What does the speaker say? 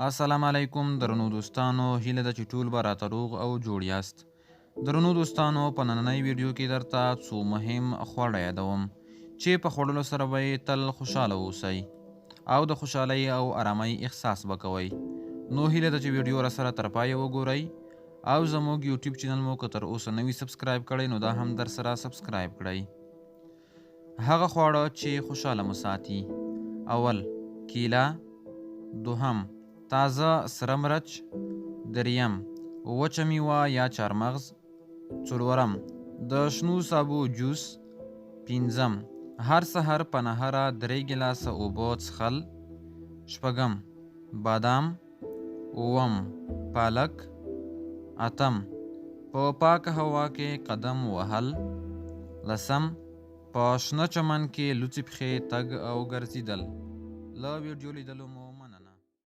السلام علیکم درنو دوستانو، هیله ده چې ټول به راته روغ او جوړ یاست. درنو دوستانو، په نننۍ ویډیو کې درته څو مهم خواړه یادوم چې په خوړلو سره به یې تل خوشحاله اوسئ او د خوشحالۍ او آرامۍ احساس به کوئ. نو هیله ده چې ویډیو راسره تر پایه وګورئ او زموږ یوټیوب چینل مو که تر اوسه نوي سبسکرایب کړئ نو دا هم در سره سبسکرایب کړئ. هغه خواړه چې خوشحاله مو ساتي: اول کیله، دوهم تازه سره مرچ، دریم وچه میوه یا چارمغز، څلورم د شنو سابو جوس، پنځم هر سحر په نهره 3 ګیلاسه اوبه څښل، شپږم بادام، اووم پالک، اتم په پاکه هوا کې قدم وهل، لسم په شنه چمن کې لوڅې پښې تګ او ګرځېدل. له ویډیو لیدلو مو